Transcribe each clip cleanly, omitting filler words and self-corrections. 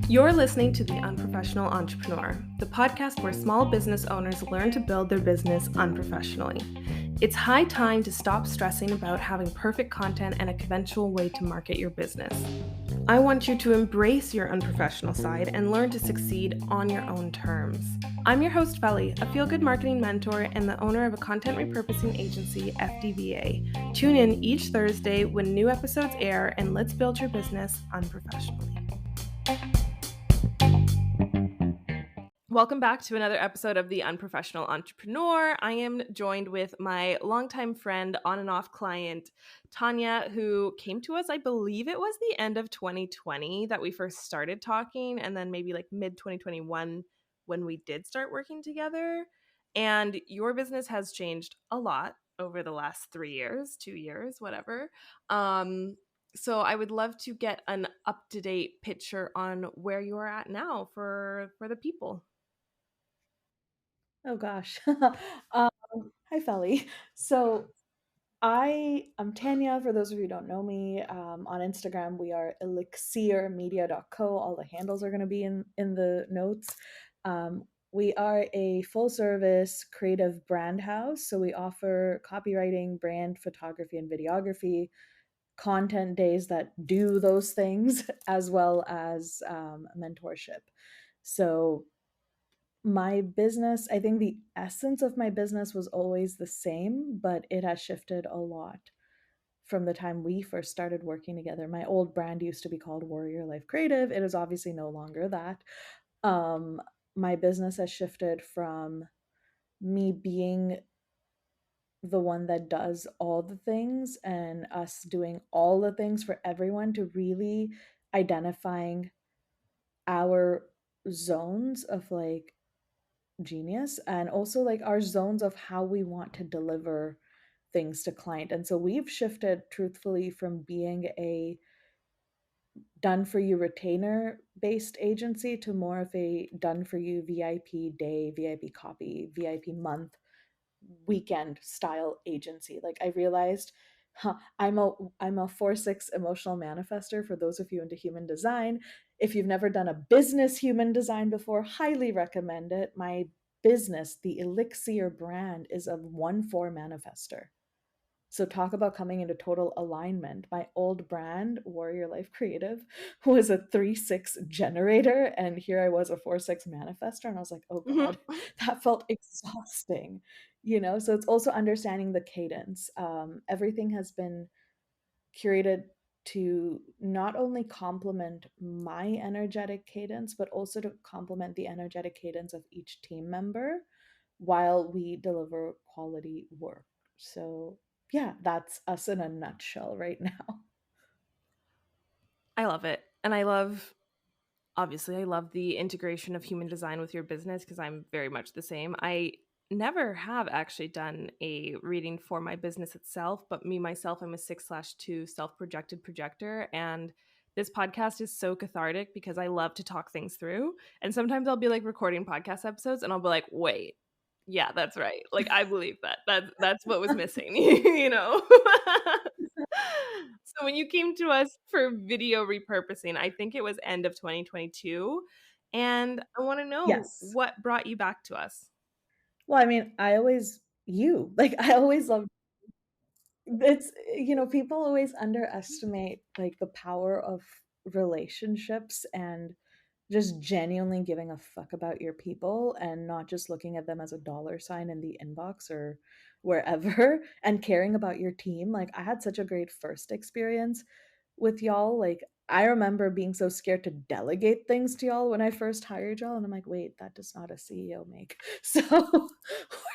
You're listening to The Unprofessional Entrepreneur, the podcast where small business owners learn to build their business unprofessionally. It's high time to stop stressing about having perfect content and a conventional way to market your business. I want you to embrace your unprofessional side and learn to succeed on your own terms. I'm your host, Felly, a feel-good marketing mentor and the owner of a content repurposing agency, FDVA. Tune in each Thursday when new episodes air, and let's build your business unprofessionally. Welcome back to another episode of The Unprofessional Entrepreneur. I am joined with my longtime friend, on and off client, Tania, who came to us, I believe it was the end of 2020 that we first started talking, and then maybe like mid 2021 when we did start working together. And your business has changed a lot over the last 3 years, 2 years, whatever. So I would love to get an up-to-date picture on where you are at now for the people. Oh gosh. Hi, Felly. So I'm Tania, for those of you who don't know me. On Instagram, we are elixseermedia.co. All the handles are going to be in the notes. We are a full service creative brand house. So we offer copywriting, brand photography, and videography, content days that do those things, as well as mentorship. So my business, I think the essence of my business was always the same, but it has shifted a lot from the time we first started working together. My old brand used to be called Warrior Life Creative. It is obviously no longer that. Um, my business has shifted from me being the one that does all the things and us doing all the things for everyone to really identifying our zones of like genius, and also like our zones of how we want to deliver things to client. And so we've shifted truthfully from being a done for you retainer based agency to more of a done for you VIP day, VIP copy, VIP month, weekend style agency. Like I realized, I'm a 4/6 emotional manifester. For those of you into human design, if you've never done a business human design before, highly recommend it. My business, the Elixseer brand, is a 1/4 manifester. So talk about coming into total alignment. My old brand, Warrior Life Creative, was a 3/6 generator, and here I was a 4/6 manifester, and I was like, oh God, that felt exhausting, So it's also understanding the cadence. Everything has been curated to not only complement my energetic cadence, but also to complement the energetic cadence of each team member while we deliver quality work. So yeah, that's us in a nutshell right now. I love it. And obviously, I love the integration of human design with your business because I'm very much the same. I never have actually done a reading for my business itself, but me, myself, I'm a 6/2 self-projected projector. And this podcast is so cathartic because I love to talk things through. And sometimes I'll be like recording podcast episodes and I'll be like, wait, yeah, that's right. Like, I believe that. That's what was missing, you know? So when you came to us for video repurposing, I think it was end of 2022, and I want to know Yes. what brought you back to us. Well, I mean, I always love it's, people always underestimate like the power of relationships and just genuinely giving a fuck about your people and not just looking at them as a dollar sign in the inbox or wherever and caring about your team. Like I had such a great first experience with y'all. Like I remember being so scared to delegate things to y'all when I first hired y'all, and I'm like, wait, that does not a CEO make. So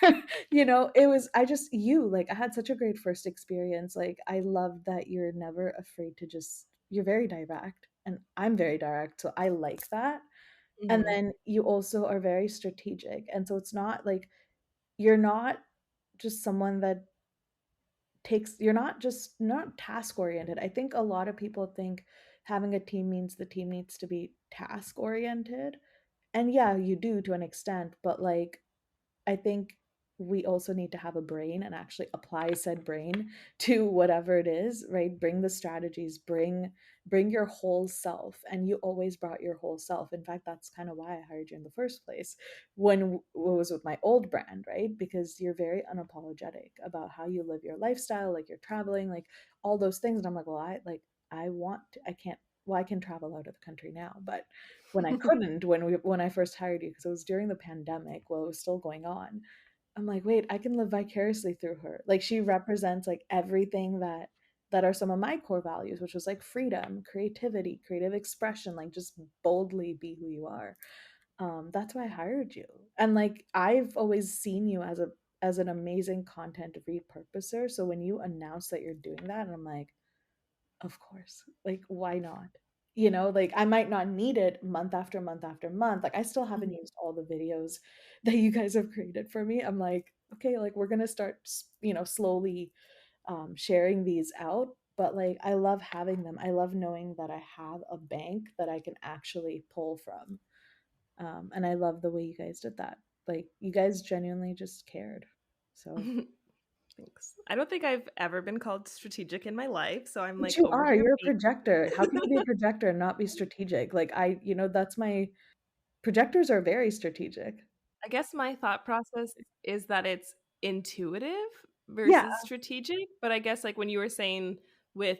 it was I just you like I had such a great first experience. Like I love that you're never afraid to just you're very direct, and I'm very direct, so I like that. And Mhm. then you also are very strategic, and so it's not like you're not just someone that takes you're not task oriented. I think a lot of people think having a team means the team needs to be task oriented, and yeah, you do to an extent, but like I think we also need to have a brain and actually apply said brain to whatever it is, right? Bring the strategies, bring your whole self. And you always brought your whole self. In fact, that's kind of why I hired you in the first place when it was with my old brand, right? Because you're very unapologetic about how you live your lifestyle, like you're traveling, like all those things. And I'm like, well, I can't, well, I can travel out of the country now, but when I couldn't, when I first hired you, because it was during the pandemic, while it was still going on, I'm like, wait, I can live vicariously through her. Like she represents like everything that are some of my core values, which was like freedom, creativity, creative expression, like just boldly be who you are. That's why I hired you. And like I've always seen you as an amazing content repurposer. So when you announce that you're doing that, and I'm like, of course. Like, why not? Like I might not need it month after month after month. Like I still haven't used all the videos that you guys have created for me. I'm like, okay, like we're gonna start, slowly sharing these out. But like I love having them. I love knowing that I have a bank that I can actually pull from. And I love the way you guys did that. Like you guys genuinely just cared. So Thanks. I don't think I've ever been called strategic in my life, so I'm but like you over are, here you're a being projector. How can you be a projector and not be strategic? Like that's my projectors are very strategic. I guess my thought process is that it's intuitive Yeah, versus strategic, but I guess like when you were saying with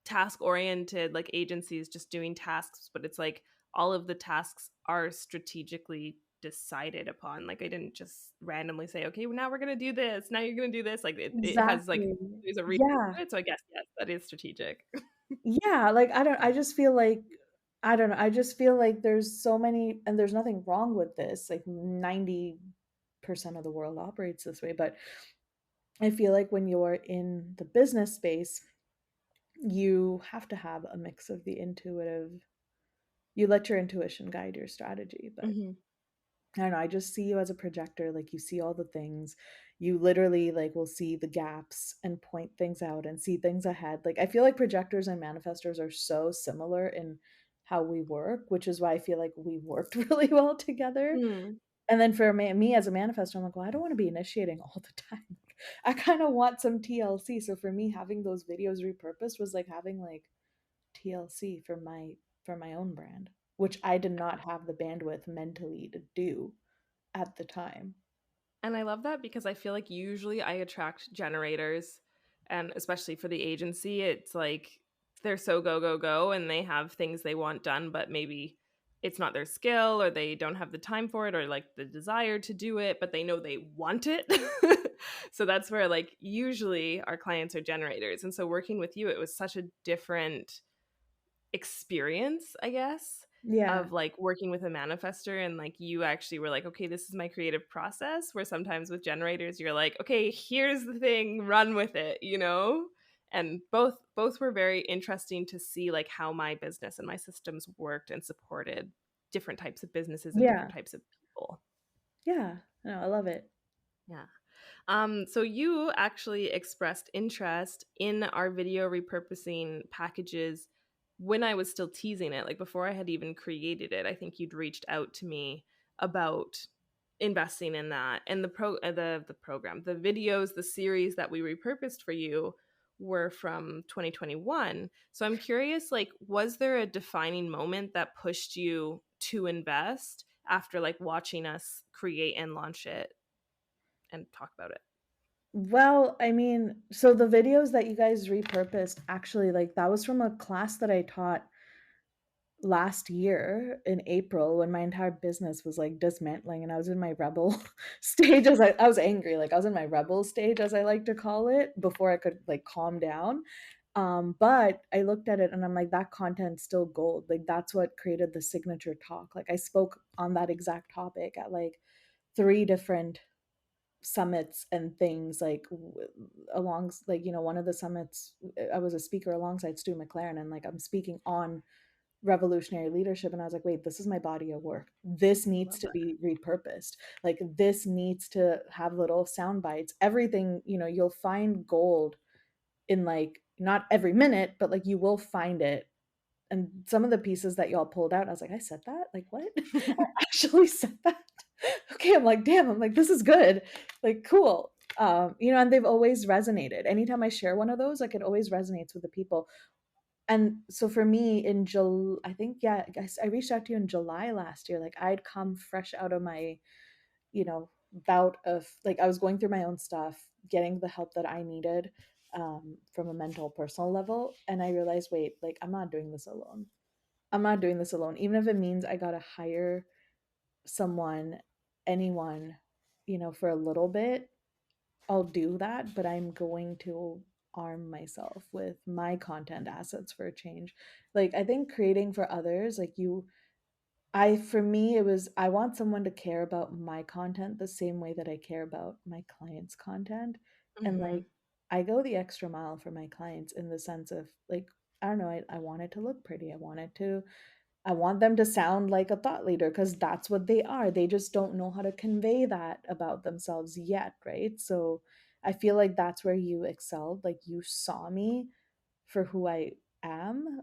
task oriented like agencies just doing tasks, but it's like all of the tasks are strategically decided upon. Like I didn't just randomly say, okay, well, now we're gonna do this, now you're gonna do this. Like it has like exactly. there's a reason Yeah. to it. So I guess yes, that is strategic. Yeah, like I just feel like I don't know. I just feel like there's so many, and there's nothing wrong with this. Like 90% of the world operates this way, but I feel like when you're in the business space, you have to have a mix of the intuitive. You let your intuition guide your strategy, but Mhm. I don't know, I just see you as a projector, like you see all the things. You literally like will see the gaps and point things out and see things ahead. Like I feel like projectors and manifestors are so similar in how we work, which is why I feel like we worked really well together. Mm. And then for me as a manifestor, I'm like, well, I don't want to be initiating all the time. I kind of want some TLC. So for me, having those videos repurposed was like having like TLC for my own brand, which I did not have the bandwidth mentally to do at the time. And I love that because I feel like usually I attract generators, and especially for the agency, it's like they're so go, go, go, and they have things they want done, but maybe it's not their skill or they don't have the time for it or like the desire to do it, but they know they want it. So that's where like usually our clients are generators. And so working with you, it was such a different experience, I guess, Yeah. of like working with a manifester and like you actually were like, okay, this is my creative process. Where sometimes with generators, you're like, okay, here's the thing, run with it, you know? And both were very interesting to see like how my business and my systems worked and supported different types of businesses and different Yeah. types of people. Yeah. No, I love it. Yeah. So you actually expressed interest in our video repurposing packages when I was still teasing it, like before I had even created it. I think you'd reached out to me about investing in that, and the program, the videos, the series that we repurposed for you were from 2021. So I'm curious, like, was there a defining moment that pushed you to invest after like watching us create and launch it and talk about it? Well, I mean, so the videos that you guys repurposed, actually, like that was from a class that I taught last year in April when my entire business was like dismantling and I was in my rebel stage. I was angry, like I was in my rebel stage, as I like to call it, before I could like calm down. But I looked at it and I'm like, that content's still gold. Like that's what created the signature talk. Like I spoke on that exact topic at like three different summits and things, like along, like, one of the summits I was a speaker alongside Stu McLaren, and like I'm speaking on revolutionary leadership, and I was like, wait, this is my body of work, this I needs love to that. be repurposed, like this needs to have little sound bites, everything, you'll find gold in like not every minute, but like you will find it. And some of the pieces that y'all pulled out, I was like, I said that, like what? I actually said that. Okay, I'm like, damn, I'm like, this is good. Like, cool. And they've always resonated. Anytime I share one of those, like it always resonates with the people. And so for me in July, I think, yeah, I guess I reached out to you in July last year. Like I'd come fresh out of my, bout of like I was going through my own stuff, getting the help that I needed from a mental personal level. And I realized, wait, like I'm not doing this alone. I'm not doing this alone. Even if it means I gotta hire someone, anyone, for a little bit, I'll do that, but I'm going to arm myself with my content assets for a change. Like I think creating for others, like for me, it was, I want someone to care about my content the same way that I care about my clients' content. And Mm-hmm. like, I go the extra mile for my clients in the sense of like, I don't know, I want it to look pretty. I want them to sound like a thought leader because that's what they are. They just don't know how to convey that about themselves yet, right? So I feel like that's where you excelled. Like you saw me for who I am.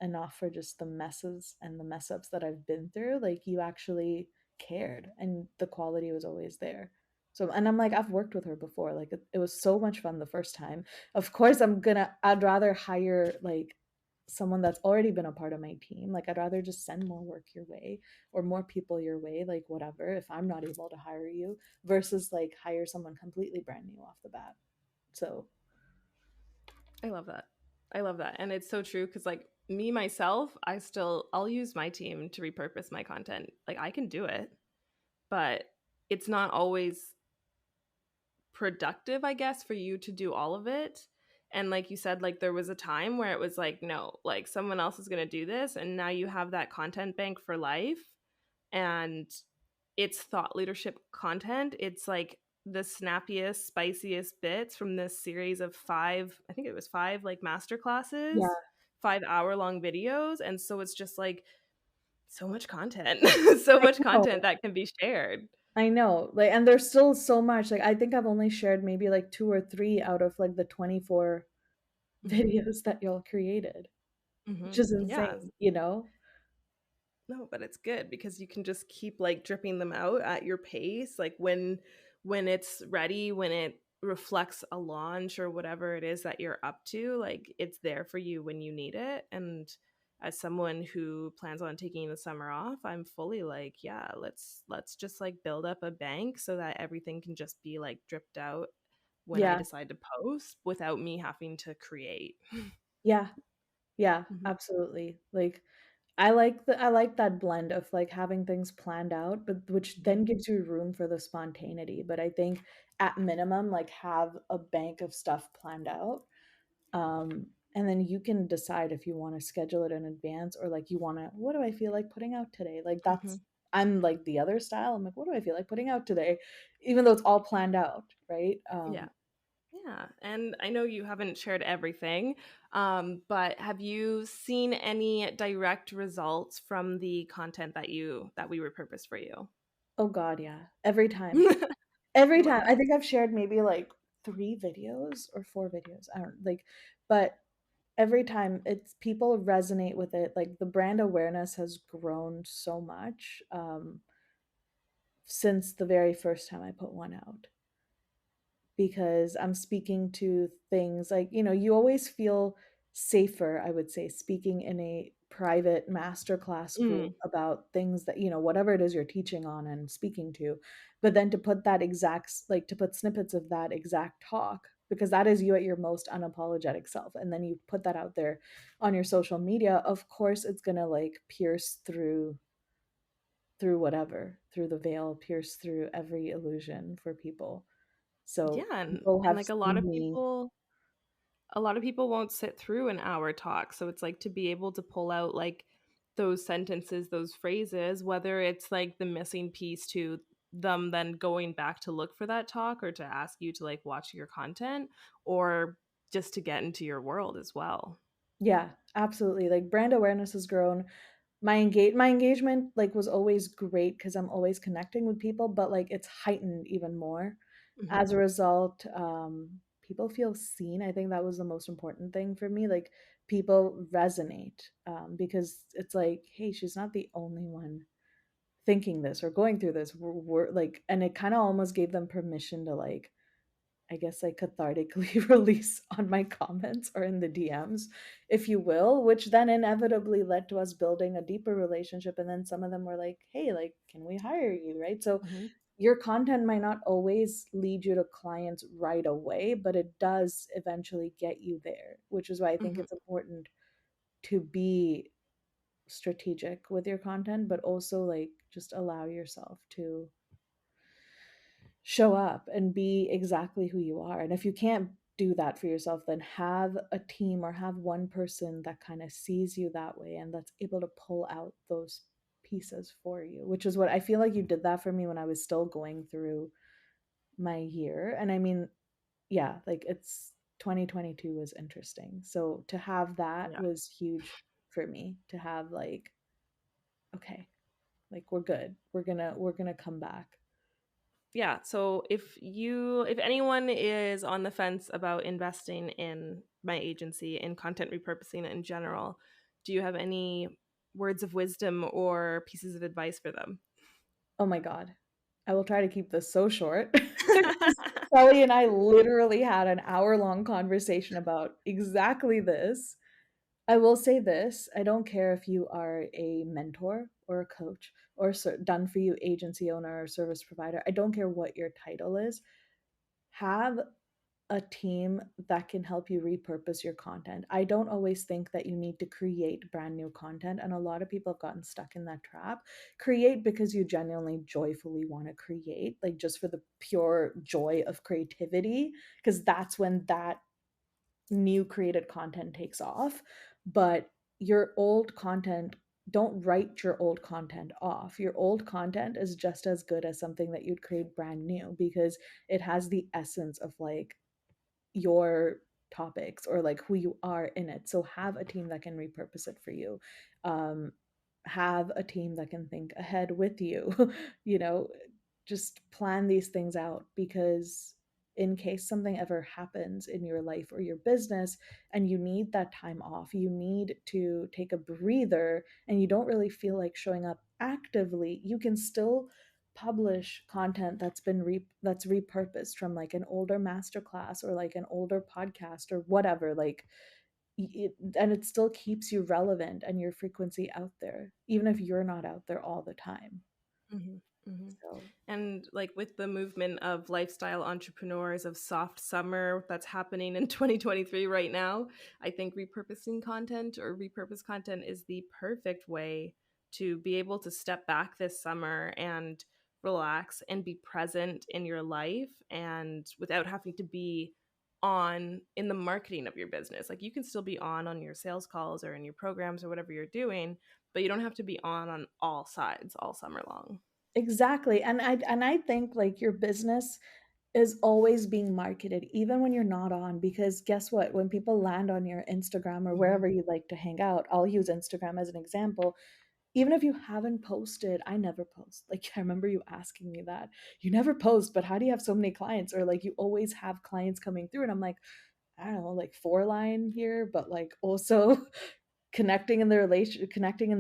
And not for just the messes and the mess ups that I've been through. Like you actually cared and the quality was always there. So, and I'm like, I've worked with her before. Like it was so much fun the first time. Of course, I'd rather hire like someone that's already been a part of my team. Like I'd rather just send more work your way or more people your way, like whatever, if I'm not able to hire you versus like hire someone completely brand new off the bat. So, I love that. I love that. And it's so true because, like, me myself, I'll use my team to repurpose my content. Like, I can do it, but it's not always productive, I guess, for you to do all of it. And like you said, like, there was a time where it was like, no, like, someone else is going to do this. And now you have that content bank for life. And it's thought leadership content. It's like the snappiest, spiciest bits from this series of five, I think it was five, like master classes, yeah, 5 hour long videos. And so it's just like so much content, so I much content know. that can be shared. I know. Like, and there's still so much. Like, I think I've only shared maybe like two or three out of like the 24 Hmm. videos that y'all created, Hmm. which is Yeah. insane, you know? No, but it's good because you can just keep like dripping them out at your pace. Like when it's ready, when it reflects a launch or whatever it is that you're up to, like it's there for you when you need it. And as someone who plans on taking the summer off, I'm fully like, yeah, let's just like build up a bank so that everything can just be like dripped out when I Yeah. decide to post without me having to create. Yeah. Yeah, Mhm. absolutely. Like, I like that blend of like having things planned out, but which Mhm. then gives you room for the spontaneity. But I think at minimum, like have a bank of stuff planned out. And then you can decide if you want to schedule it in advance or like you want to, what do I feel like putting out today? Like Mhm. I'm like the other style. I'm like, what do I feel like putting out today? Even though it's all planned out, right? Yeah. Yeah, and I know you haven't shared everything, but have you seen any direct results from the content that we repurposed for you? Oh God, yeah. Every time. Every Love time. I that. think I've shared maybe like 3 videos or 4 videos. I don't like, but every time it's people resonate with it. Like the brand awareness has grown so much since the very first time I put one out. Because I'm speaking to things like, you always feel safer, I would say, speaking in a private masterclass group Mm, about things that, whatever it is you're teaching on and speaking to. But then to put that like to put snippets of that exact talk, because that is you at your most unapologetic self. And then you put that out there on your social media, of course, it's going to like pierce through whatever, through the veil, pierce through every illusion for people. yeah, So and people and have like seen me. a lot of people won't sit through an hour talk, so it's like to be able to pull out like those sentences, those phrases, whether it's like the missing piece to them then going back to look for that talk or to ask you to like watch your content or just to get into your world as well. Yeah, absolutely. Like brand awareness has grown. My engagement like was always great because I'm always connecting with people, but like it's heightened even more. Mhm. As a result, people feel seen. I think that was the most important thing for me. Like people resonate because it's like, hey, she's not the only one thinking this or going through this. We're like, and it kind of almost gave them permission to like, I guess, like cathartically release on my comments or in the DMs, if you will, which then inevitably led to us building a deeper relationship. And then some of them were like, hey, like, can we hire you? Right. So Mm-hmm. your content might not always lead you to clients right away, but it does eventually get you there, which is why I think Mm-hmm. it's important to be strategic with your content, but also like just allow yourself to show up and be exactly who you are. And if you can't do that for yourself, then have a team or have one person that kind of sees you that way and that's able to pull out those pieces for you, which is what I feel like you did that for me when I was still going through my year. And I mean, yeah, like it's 2022 was interesting. So to have that Yeah. was huge for me, to have like, okay, like we're good. We're gonna come back. Yeah. So if anyone is on the fence about investing in my agency, in content repurposing in general, do you have any words of wisdom or pieces of advice for them? Oh my God. I will try to keep this so short. Sally and I literally had an hour-long conversation about exactly this. I will say this, I don't care if you are a mentor or a coach or a done for you agency owner or service provider. I don't care what your title is. Have a team that can help you repurpose your content. I don't always think that you need to create brand new content. And a lot of people have gotten stuck in that trap. Create because you genuinely, joyfully want to create, like just for the pure joy of creativity, because that's when that new created content takes off. But your old content, don't write your old content off. Your old content is just as good as something that you'd create brand new because it has the essence of like your topics or like who you are in it. So have a team that can repurpose it for you. Um, have a team that can think ahead with you. You know, just plan these things out because in case something ever happens in your life or your business and you need that time off, you need to take a breather and you don't really feel like showing up actively, you can still publish content that's repurposed from like an older masterclass or like an older podcast or whatever, like and it still keeps you relevant and your frequency out there even if you're not out there all the time. Mhm, mhm. So And like with the movement of lifestyle entrepreneurs of soft summer that's happening in 2023 right now, I think repurposing content or repurposed content is the perfect way to be able to step back this summer and relax and be present in your life and without having to be on in the marketing of your business. Like you can still be on your sales calls or in your programs or whatever you're doing, but you don't have to be on all sides all summer long. exactly, and I think like your business is always being marketed even when you're not on, because guess what, when people land on your Instagram or Mhm. wherever you like to hang out, I'll use Instagram as an example. Even if you haven't posted, I never post. Like, I remember you asking me that. You never post, but how do you have so many clients? Or like, you always have clients coming through. And I'm like, I don't know, like four line here, but like also connecting in the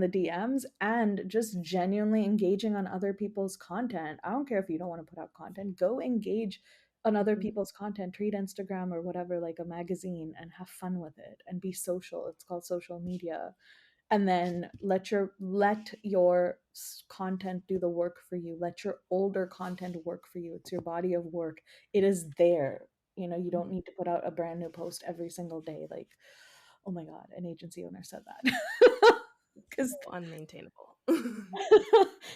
DMs and just genuinely engaging on other people's content. I don't care if you don't want to put out content, go engage on other Mhm. people's content, treat Instagram or whatever like a magazine and have fun with it and be social. It's called social media. And then let your content do the work for you. Let your older content work for you. It's your body of work. It is there. You know, you don't Mhm. need to put out a brand new post every single day. Like, oh my God, an agency owner said that. Because Unmaintainable.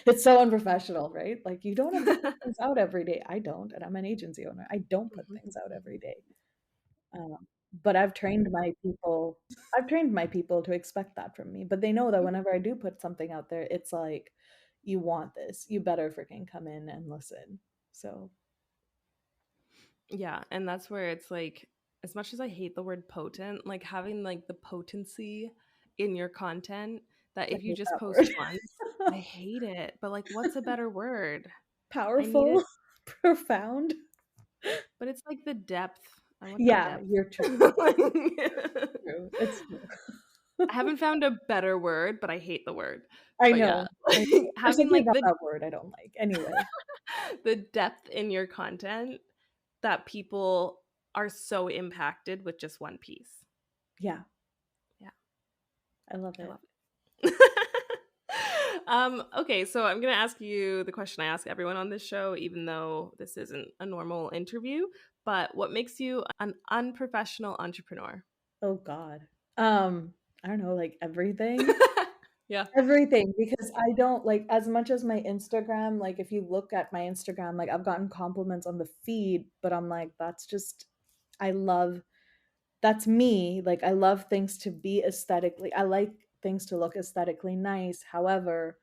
it's so unprofessional, right? Like, you don't have to put things out every day. I don't, and I'm an agency owner. I don't put Mhm, things out every mhm, day. But I've trained my people to expect that from me. But they know that mhm. whenever I do put something out there, it's like, you want this, you better freaking come in and listen. So Yeah, and that's where it's like, as much as I hate the word potent, like having like the potency in your content that I if you hate just that post word. once, I hate it. But like, what's a better word? I need Powerful, it, profound. but it's like the depth. I want the Yeah, depth. you're true. Like, True. It's true. haven't found a better word, but I hate the word. I But yeah, know. I know. There's having something like about that word I don't like. Anyway, the depth in your content that people are so impacted with just one piece. yeah, Yeah, I love I it. love it. Okay, so I'm gonna ask you the question I ask everyone on this show, even though this isn't a normal interview. But what makes you an unprofessional entrepreneur? Oh God. I don't know, like everything. Yeah. Everything, because I don't like as much as my Instagram, like if you look at my Instagram, like I've gotten compliments on the feed, but I'm like, that's just I love that's me. Like I love things to be aesthetically, I like things to look aesthetically nice. However,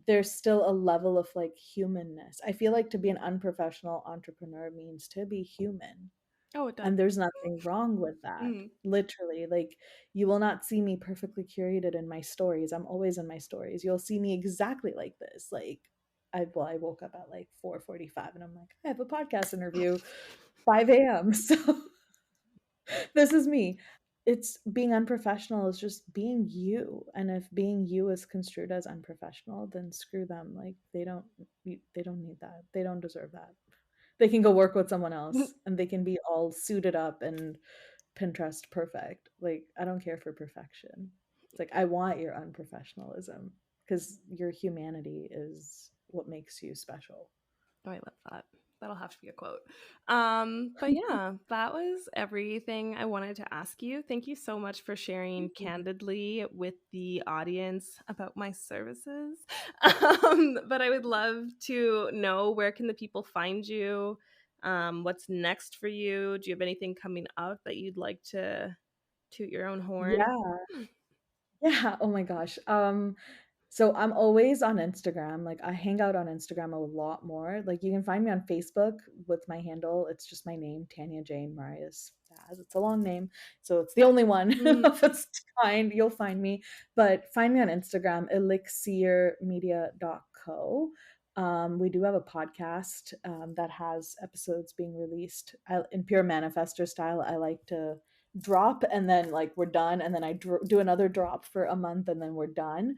there's still a level of like humanness. I feel like to be an unprofessional entrepreneur means to be human. Oh, it does. And there's nothing wrong with that. Mm. Literally, like you will not see me perfectly curated in my stories. I'm always in my stories. You'll see me exactly like this. Like I woke up at like 4:45 and I'm like, I have a podcast interview 5 a.m. So this is me. It's being unprofessional is just being you. And if being you is construed as unprofessional, then screw them. Like they don't need that. They don't deserve that. They can go work with someone else and they can be all suited up and Pinterest perfect. Like I don't care for perfection. It's like I want your unprofessionalism because your humanity is what makes you special. Oh, I love that. That'll have to be a quote. But yeah, that was everything I wanted to ask you. Thank you so much for sharing candidly with the audience about my services. But I would love to know, where can the people find you? What's next for you? Do you have anything coming up that you'd like to toot your own horn? Yeah. Yeah. Oh my gosh. So I'm always on Instagram. Like I hang out on Instagram a lot more. Like you can find me on Facebook with my handle. It's just my name, Tania Jane Marius Daz. It's a long name, so it's the only one Mm. of its kind. You'll find me, but find me on Instagram, elixseermedia.co. We do have a podcast that has episodes being released in pure manifester style. I like to drop and then like we're done, and then I do another drop for a month, and then we're done.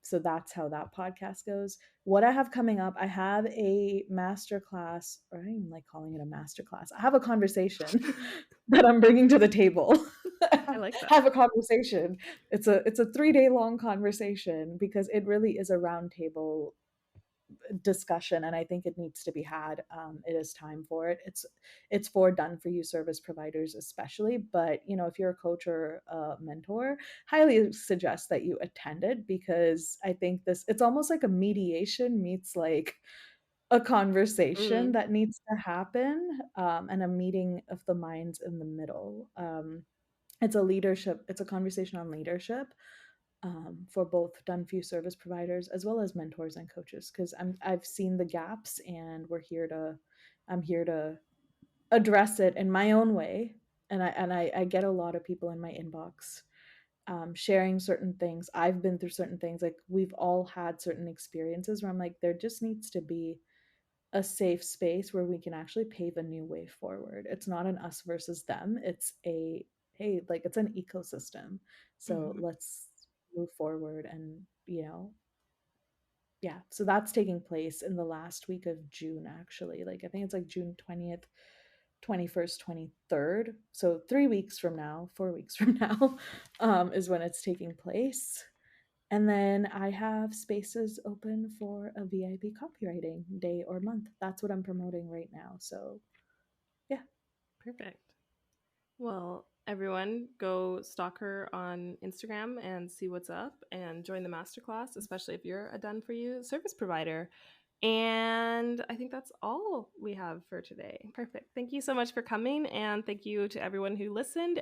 So that's how that podcast goes. What I have coming up, I have a master class, or I don't even like calling it a master class. I have a conversation that I'm bringing to the table. I like that. Have a conversation. It's a 3 day long conversation because it really is a roundtable discussion, and I think it needs to be had. It is time for it. It's for done for you service providers especially, but you know, if you're a coach or a mentor, highly suggest that you attend it, because I think this it's almost like a mediation meets like a conversation Mm. that needs to happen, and a meeting of the minds in the middle. It's a conversation on leadership, for both done few service providers as well as mentors and coaches, because I've seen the gaps, and I'm here to address it in my own way. And I get a lot of people in my inbox, sharing certain things. I've been through certain things. Like we've all had certain experiences where I'm like, there just needs to be a safe space where we can actually pave a new way forward. It's not an us versus them. It's a hey, like it's an ecosystem. So Mhm. let's move forward, and yeah. So that's taking place in the last week of June, actually. Like I think it's like June 20th, 21st, 23rd. So 3 weeks from now, 4 weeks from now, is when it's taking place. And then I have spaces open for a VIP copywriting day or month. That's what I'm promoting right now. So, yeah. Perfect. Well, everyone, go stalk her on Instagram and see what's up and join the masterclass, especially if you're a done for you service provider. And I think that's all we have for today. Perfect. Thank you so much for coming. And thank you to everyone who listened.